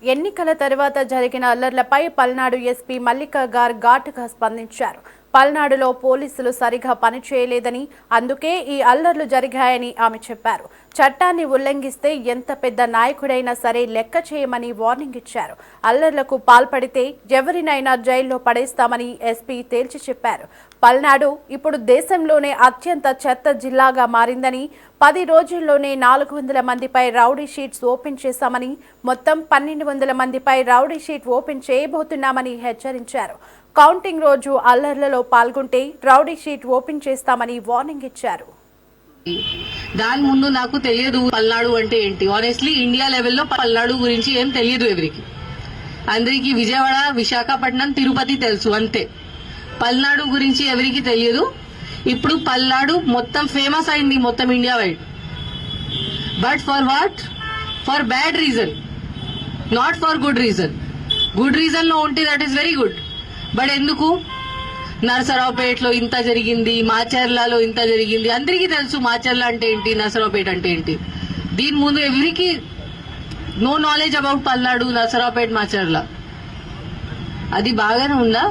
ఎన్నికల తర్వాత జరిగిన అల్లర్లపై పల్నాడు ఎస్పీ మల్లిక గారు ఘాటుగా స్పందించారు. పల్నాడులో పోలీసులు సరిగా పనిచేయలేదని, అందుకే ఈ అల్లర్లు జరిగాయని ఆమె చెప్పారు. చట్టాన్ని ఉల్లంఘిస్తే ఎంత పెద్ద నాయకుడైనా సరే లెక్క చేయమని వార్నింగ్ ఇచ్చారు. అల్లర్లకు పాల్పడితే ఎవరినైనా జైల్లో పడేస్తామని ఎస్పీ తేల్చి చెప్పారు. పల్నాడు ఇప్పుడు దేశంలోనే అత్యంత చెత్త జిల్లాగా మారిందని, 10 రోజుల్లోనే 400 మందిపై రౌడీ షీట్స్ ఓపెన్ చేశామని, మొత్తం 1200 మందిపై రౌడీ షీట్ ఓపెన్ చేయబోతున్నామని హెచ్చరించారు. కౌంటింగ్ రోజు అల్లర్లలో పాల్గొంటే రౌడీ షీట్ ఓపెన్ చేస్తామని వార్నింగ్ ఇచ్చారు. దాని ముందు నాకు తెలియదు పల్నాడు అంటే ఏంటి. ఆనెస్ట్లీ ఇండియా లెవెల్లో పల్నాడు గురించి ఏం తెలియదు ఎవరికి. అందరికి విజయవాడ, విశాఖపట్నం, తిరుపతి తెలుసు అంతే. పల్నాడు గురించి ఎవరికి తెలియదు. ఇప్పుడు పల్నాడు మొత్తం ఫేమస్ అయింది మొత్తం India wide. But for what? For bad reason, not for good reason. Good reason లో ఉంటే that is very good. But ఎందుకు? నరసరావుపేటలో ఇంత జరిగింది, మాచర్లలో ఇంత జరిగింది. అందరికీ తెలుసు మాచర్ల అంటే ఏంటి, నరసరావుపేట అంటే ఏంటి. దీని ముందు ఎవరికి no knowledge about Palnadu, Narasaraopet, Macherla. అది బాగానే ఉందా?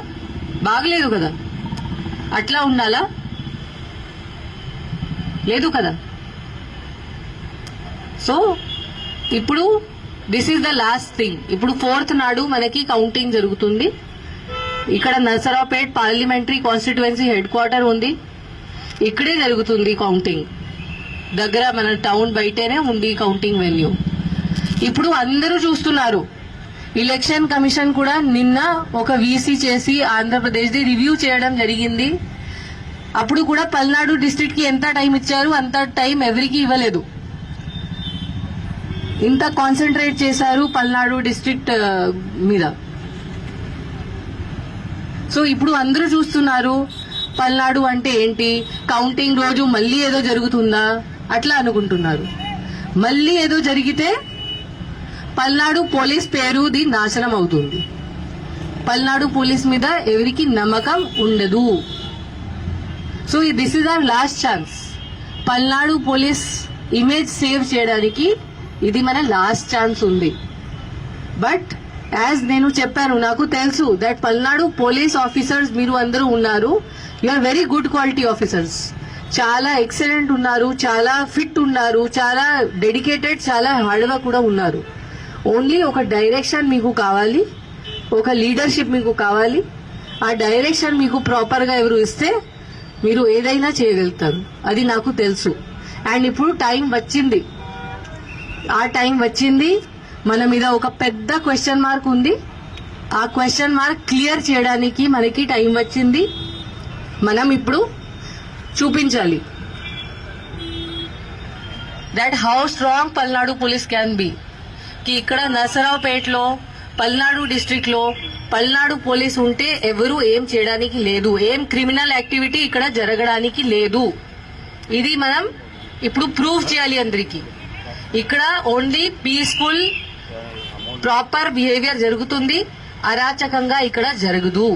బాగలేదు కదా. అట్లా ఉండాలా? లేదు కదా. సో ఇప్పుడు this is the last thing. ఇప్పుడు 4th నాడు మనకి కౌంటింగ్ జరుగుతుంది. ఇక్కడ Narasaraopet parliamentary constituency head quarter ఉంది. ఇక్కడే జరుగుతుంది కౌంటింగ్. దగ్గర మన టౌన్ బయటనే ఉంది కౌంటింగ్ వెన్యూ. ఇప్పుడు అందరూ చూస్తున్నారు. ఎలక్షన్ కమిషన్ కూడా నిన్న ఒక వీసీ చేసి ఆంధ్రప్రదేశ్ ది రివ్యూ చేయడం జరిగింది. అప్పుడు కూడా పల్నాడు డిస్ట్రిక్ట్ కి ఎంత టైం ఇచ్చారు, అంత టైం ఎవరికి ఇవ్వలేదు. ఇంత కాన్సన్ట్రేట్ చేశారు పల్నాడు డిస్ట్రిక్ట్ మీద. సో ఇప్పుడు అందరూ చూస్తున్నారు పల్నాడు అంటే ఏంటి. కౌంటింగ్ రోజు మళ్ళీ ఏదో జరుగుతుందా అట్లా అనుకుంటున్నారు. మళ్ళీ ఏదో జరిగితే పల్నాడు పోలీస్ పేరుది నాశనం అవుతుంది. పల్నాడు పోలీస్ మీద ఎవరికి నమ్మకం ఉండదు. So this is our last chance. Palnadu police image save చేయడానికి ఇది మన లాస్ట్ ఛాన్స్ ఉంది. బట్ యాజ్ నేను చెప్పాను, నాకు తెలుసు దట్ పల్నాడు పోలీస్ ఆఫీసర్స్ మీరు అందరూ ఉన్నారు. You are very good quality officers. చాలా ఎక్సలెంట్ ఉన్నారు, చాలా ఫిట్ ఉన్నారు, చాలా డెడికేటెడ్, చాలా హార్డ్ వర్క్ కూడా ఉన్నారు. ఓన్లీ ఒక డైరెక్షన్ మీకు కావాలి, ఒక లీడర్షిప్ మీకు కావాలి. ఆ డైరెక్షన్ మీకు ప్రాపర్ గా ఎవరు ఇస్తే మీరు ఏదైనా చేయగలుగుతారు. అది నాకు తెలుసు. అండ్ ఇప్పుడు టైం వచ్చింది. ఆ టైం వచ్చింది. మన మీద ఒక పెద్ద క్వశ్చన్ మార్క్ ఉంది. ఆ క్వశ్చన్ మార్క్ క్లియర్ చేయడానికి మనకి టైం వచ్చింది. మనం ఇప్పుడు చూపించాలి that how strong Palnadu police can be. కి ఇక్కడ నరసరావుపేటలో, పల్నాడు డిస్ట్రిక్ట్ లో పల్నాడు పోలీస్ ఉంటే ఎవరు ఏం చేయడానికి లేదు. ఏం క్రిమినల్ యాక్టివిటీ ఇక్కడ జరగడానికి లేదు. ఇది మనం ఇప్పుడు ప్రూవ్ చేయాలి అందరికీ. ఇక్కడ ఓన్లీ పీస్ఫుల్ ప్రాపర్ బిహేవియర్ జరుగుతుంది. అరాచకంగా ఇక్కడ జరగదు.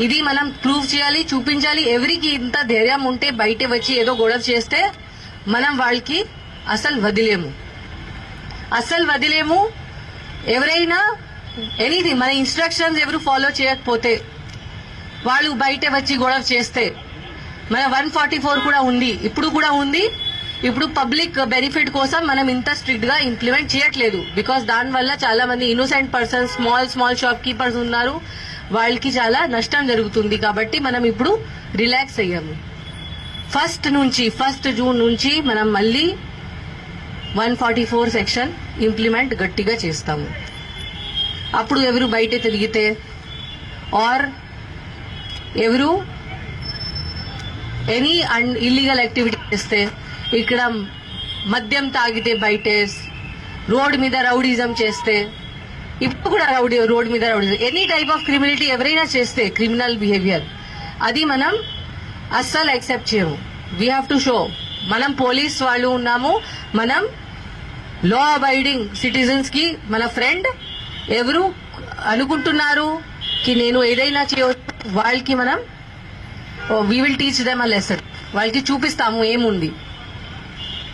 ఇది మనం ప్రూవ్ చేయాలి, చూపించాలి. ఎవరికి ఇంత ధైర్యం ఉంటే బయట వచ్చి ఏదో గొడవ చేస్తే మనం వాళ్ళకి అసలు వదిలేము. ఎవరైనా ఎనీథింగ్ మన ఇన్స్ట్రక్షన్స్ ఎవరు ఫాలో చేయకపోతే, వాళ్ళు బయట వచ్చి గొడవ చేస్తే, మన 144 కూడా ఉంది, ఇప్పుడు కూడా ఉంది. ఇప్పుడు పబ్లిక్ బెనిఫిట్ కోసం మనం ఇంత స్ట్రిక్ట్ గా ఇంప్లిమెంట్ చేయట్లేదు. బికాస్ దానివల్ల చాలా మంది innocent persons, small shop keepers ఉన్నారు, వాళ్ళకి చాలా నష్టం జరుగుతుంది. కాబట్టి మనం ఇప్పుడు రిలాక్స్ అయ్యాము. 1 జూన్ నుంచి మనం మళ్ళీ 144 సెక్షన్ ఇంప్లిమెంట్ గట్టిగా చేస్తాము. అప్పుడు ఎవరు బయట తిరిగితే ఆర్ ఎవరు ఎనీ ఇల్లీగల్ యాక్టివిటీ చేస్తే, ఇక్కడ మద్యం తాగితే బయట రోడ్ మీద రౌడీజం చేస్తే, ఇప్పుడు కూడా రోడ్ మీద rowdyism, any type of criminality ఎవరైనా చేస్తే, క్రిమినల్ బిహేవియర్, అది మనం అస్సలు యాక్సెప్ట్ చేయము. వీ హ్యావ్ టు షో మనం పోలీస్ వాళ్ళు ఉన్నాము. మనం లా అబైడింగ్ సిటిజన్స్ కి మన ఫ్రెండ్. ఎవరు అనుకుంటున్నారు కి నేను ఏదైనా చేయవచ్చు, వాళ్ళకి మనం we will teach them a lesson. వాళ్ళకి చూపిస్తాము ఏముంది.